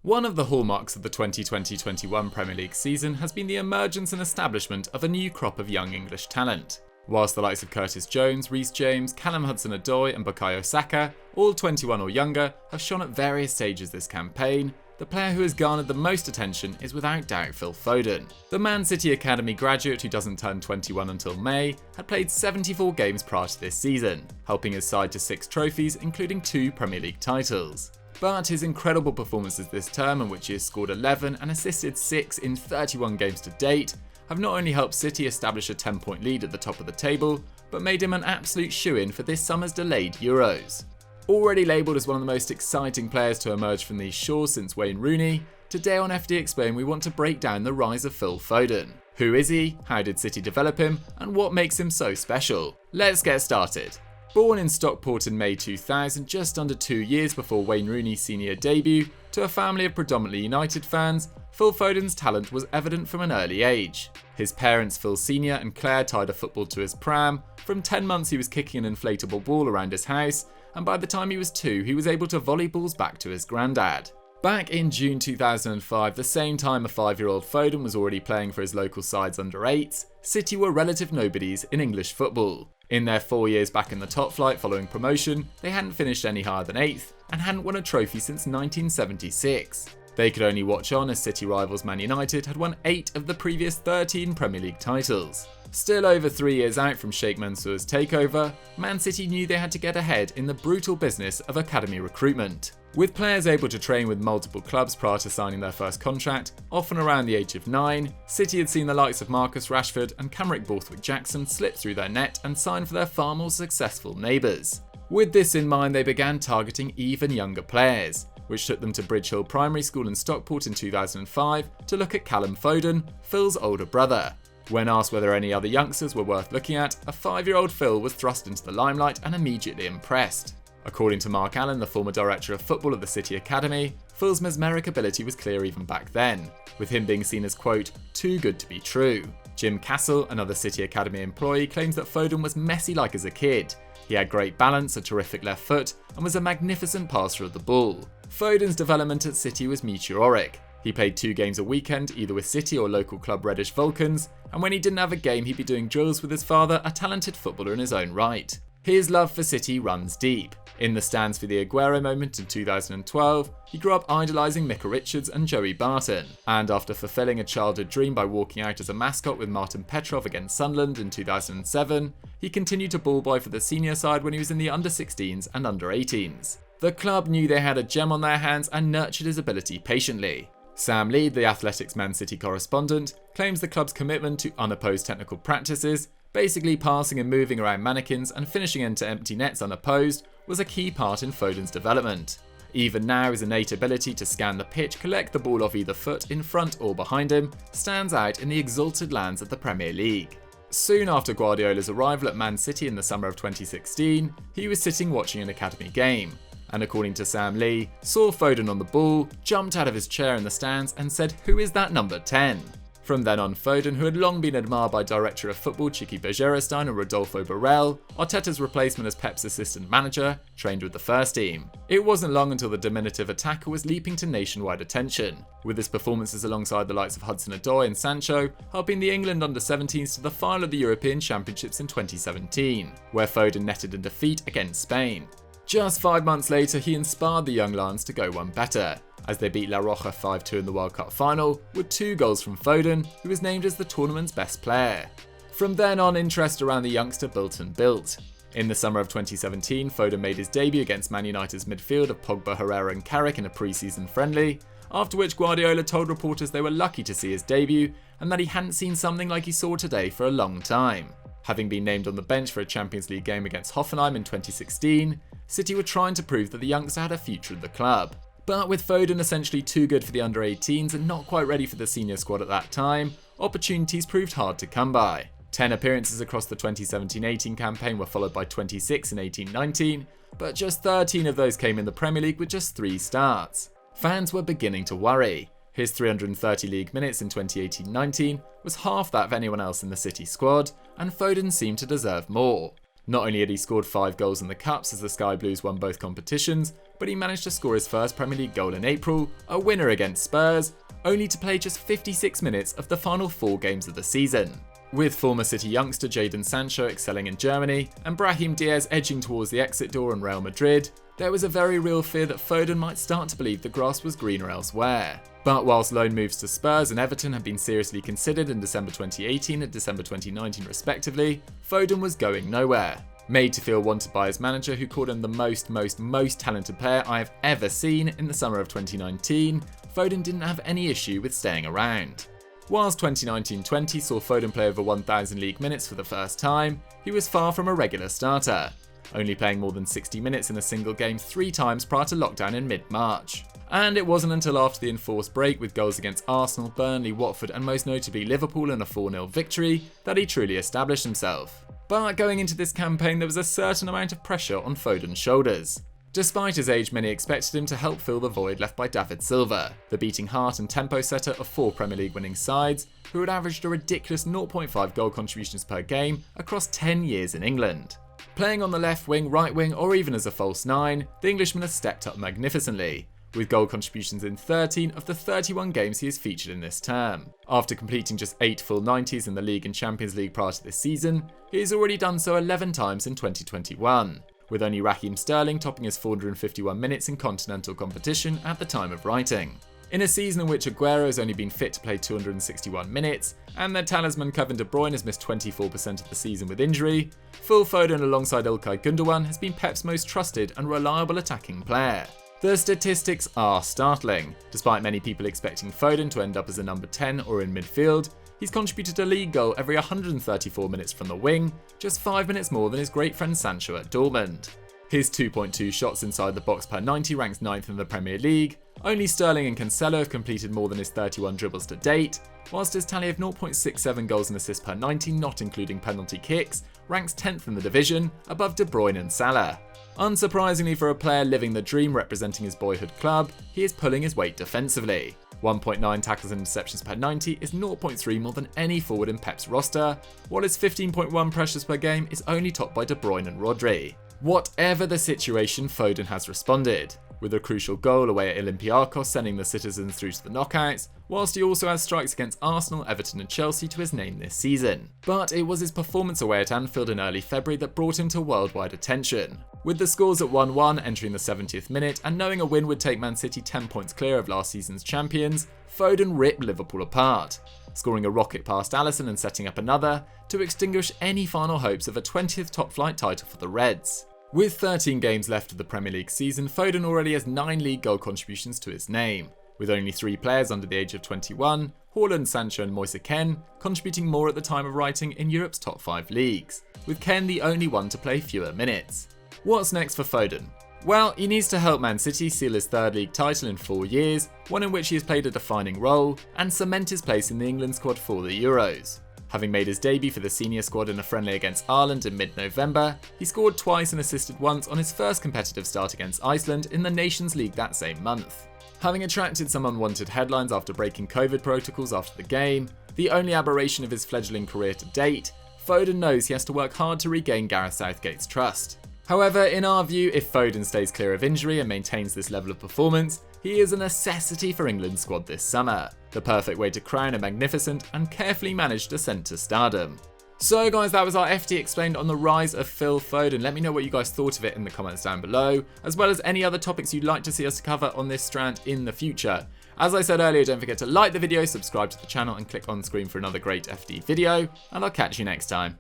One of the hallmarks of the 2020-21 Premier League season has been the emergence and establishment of a new crop of young English talent. Whilst the likes of Curtis Jones, Reece James, Callum Hudson-Odoi and Bukayo Saka, all 21 or younger, have shone at various stages this campaign, the player who has garnered the most attention is without doubt Phil Foden. The Man City Academy graduate who doesn't turn 21 until May had played 74 games prior to this season, helping his side to 6 trophies including 2 Premier League titles. But his incredible performances this term, in which he has scored 11 and assisted 6 in 31 games to date, have not only helped City establish a 10-point lead at the top of the table, but made him an absolute shoo-in for this summer's delayed Euros. Already labelled as one of the most exciting players to emerge from these shores since Wayne Rooney, today on FD Explain we want to break down the rise of Phil Foden. Who is he, how did City develop him, and what makes him so special? Let's get started. Born in Stockport in May 2000, just under 2 years before Wayne Rooney's senior debut, to a family of predominantly United fans, Phil Foden's talent was evident from an early age. His parents, Phil Sr. and Claire, tied a football to his pram. From 10 months he was kicking an inflatable ball around his house, and by the time he was 2 he was able to volley balls back to his granddad. Back in June 2005, the same time a 5-year-old Foden was already playing for his local side's under-8s, City were relative nobodies in English football. In their 4 years back in the top flight following promotion, they hadn't finished any higher than 8th and hadn't won a trophy since 1976. They could only watch on as City rivals Man United had won 8 of the previous 13 Premier League titles. Still over 3 years out from Sheikh Mansour's takeover, Man City knew they had to get ahead in the brutal business of academy recruitment. With players able to train with multiple clubs prior to signing their first contract, often around the age of 9, City had seen the likes of Marcus Rashford and Camric Borthwick-Jackson slip through their net and sign for their far more successful neighbours. With this in mind, they began targeting even younger players, which took them to Bridge Hill Primary School in Stockport in 2005 to look at Callum Foden, Phil's older brother. When asked whether any other youngsters were worth looking at, a 5-year-old Phil was thrust into the limelight and immediately impressed. According to Mark Allen, the former director of football of the City Academy, Phil's mesmeric ability was clear even back then, with him being seen as, quote, too good to be true. Jim Castle, another City Academy employee, claims that Foden was messy-like as a kid. He had great balance, a terrific left foot, and was a magnificent passer of the ball. Foden's development at City was meteoric. He played 2 games a weekend, either with City or local club Reddish Vulcans, and when he didn't have a game he'd be doing drills with his father, a talented footballer in his own right. His love for City runs deep. In the stands for the Aguero moment in 2012, he grew up idolising Micah Richards and Joey Barton, and after fulfilling a childhood dream by walking out as a mascot with Martin Petrov against Sunderland in 2007, he continued to ball boy for the senior side when he was in the under-16s and under-18s. The club knew they had a gem on their hands and nurtured his ability patiently. Sam Lee, the Athletics Man City correspondent, claims the club's commitment to unopposed technical practices, basically passing and moving around mannequins and finishing into empty nets unopposed, was a key part in Foden's development. Even now, his innate ability to scan the pitch, collect the ball off either foot, in front or behind him, stands out in the exalted lands of the Premier League. Soon after Guardiola's arrival at Man City in the summer of 2016, he was sitting watching an academy game, and according to Sam Lee, saw Foden on the ball, jumped out of his chair in the stands and said, "Who is that number 10? From then on, Foden, who had long been admired by Director of Football Chiqui Bergerestein and Rodolfo Borrell, Arteta's replacement as Pep's assistant manager, trained with the first team. It wasn't long until the diminutive attacker was leaping to nationwide attention, with his performances alongside the likes of Hudson-Odoi and Sancho helping the England under-17s to the final of the European Championships in 2017, where Foden netted a defeat against Spain. Just 5 months later, he inspired the young Lions to go one better, as they beat La Roja 5-2 in the World Cup final, with 2 goals from Foden, who was named as the tournament's best player. From then on, interest around the youngster built and built. In the summer of 2017, Foden made his debut against Man United's midfield of Pogba, Herrera and Carrick in a pre-season friendly, after which Guardiola told reporters they were lucky to see his debut and that he hadn't seen something like he saw today for a long time. Having been named on the bench for a Champions League game against Hoffenheim in 2016, City were trying to prove that the youngster had a future at the club. But with Foden essentially too good for the under-18s and not quite ready for the senior squad at that time, opportunities proved hard to come by. 10 appearances across the 2017-18 campaign were followed by 26 in 18-19, but just 13 of those came in the Premier League with just 3 starts. Fans were beginning to worry. His 330 league minutes in 2018-19 was half that of anyone else in the City squad, and Foden seemed to deserve more. Not only had he scored 5 goals in the Cups as the Sky Blues won both competitions, but he managed to score his first Premier League goal in April, a winner against Spurs, only to play just 56 minutes of the final 4 games of the season. With former City youngster Jadon Sancho excelling in Germany and Brahim Diaz edging towards the exit door in Real Madrid, there was a very real fear that Foden might start to believe the grass was greener elsewhere. But whilst loan moves to Spurs and Everton had been seriously considered in December 2018 and December 2019 respectively, Foden was going nowhere. Made to feel wanted by his manager, who called him the most talented player I have ever seen in the summer of 2019, Foden didn't have any issue with staying around. Whilst 2019-20 saw Foden play over 1,000 league minutes for the first time, he was far from a regular starter, only playing more than 60 minutes in a single game 3 times prior to lockdown in mid-March. And it wasn't until after the enforced break with goals against Arsenal, Burnley, Watford and most notably Liverpool in a 4-0 victory that he truly established himself. But going into this campaign there was a certain amount of pressure on Foden's shoulders. Despite his age, many expected him to help fill the void left by David Silva, the beating heart and tempo setter of 4 Premier League winning sides, who had averaged a ridiculous 0.5 goal contributions per game across 10 years in England. Playing on the left wing, right wing or even as a false 9, the Englishman has stepped up magnificently, with goal contributions in 13 of the 31 games he has featured in this term. After completing just 8 full 90s in the League and Champions League prior to this season, he has already done so 11 times in 2021. With only Raheem Sterling topping his 451 minutes in continental competition at the time of writing. In a season in which Aguero has only been fit to play 261 minutes, and their talisman Kevin De Bruyne has missed 24% of the season with injury, Phil Foden alongside Ilkay Gundogan has been Pep's most trusted and reliable attacking player. The statistics are startling. Despite many people expecting Foden to end up as a number 10 or in midfield, he's contributed a league goal every 134 minutes from the wing, just 5 minutes more than his great friend Sancho at Dortmund. His 2.2 shots inside the box per 90 ranks 9th in the Premier League, only Sterling and Cancelo have completed more than his 31 dribbles to date, whilst his tally of 0.67 goals and assists per 90, not including penalty kicks, ranks 10th in the division, above De Bruyne and Salah. Unsurprisingly for a player living the dream representing his boyhood club, he is pulling his weight defensively. 1.9 tackles and interceptions per 90 is 0.3 more than any forward in Pep's roster, while his 15.1 pressures per game is only topped by De Bruyne and Rodri. Whatever the situation, Foden has responded, with a crucial goal away at Olympiacos sending the citizens through to the knockouts, whilst he also has strikes against Arsenal, Everton and Chelsea to his name this season. But it was his performance away at Anfield in early February that brought him to worldwide attention. With the scores at 1-1 entering the 70th minute and knowing a win would take Man City 10 points clear of last season's champions, Foden ripped Liverpool apart, scoring a rocket past Alisson and setting up another to extinguish any final hopes of a 20th top-flight title for the Reds. With 13 games left of the Premier League season, Foden already has 9 league goal contributions to his name, with only 3 players under the age of 21, Haaland, Sancho and Moise Kean, contributing more at the time of writing in Europe's top 5 leagues, with Kean the only one to play fewer minutes. What's next for Foden? Well, he needs to help Man City seal his 3rd league title in 4 years, one in which he has played a defining role, and cement his place in the England squad for the Euros. Having made his debut for the senior squad in a friendly against Ireland in mid-November, he scored twice and assisted once on his first competitive start against Iceland in the Nations League that same month. Having attracted some unwanted headlines after breaking COVID protocols after the game, the only aberration of his fledgling career to date, Foden knows he has to work hard to regain Gareth Southgate's trust. However, in our view, if Foden stays clear of injury and maintains this level of performance, he is a necessity for England's squad this summer, the perfect way to crown a magnificent and carefully managed ascent to stardom. So guys, that was our FT explained on the rise of Phil Foden. Let me know what you guys thought of it in the comments down below, as well as any other topics you'd like to see us cover on this strand in the future. As I said earlier, don't forget to like the video, subscribe to the channel and click on screen for another great FD video, and I'll catch you next time.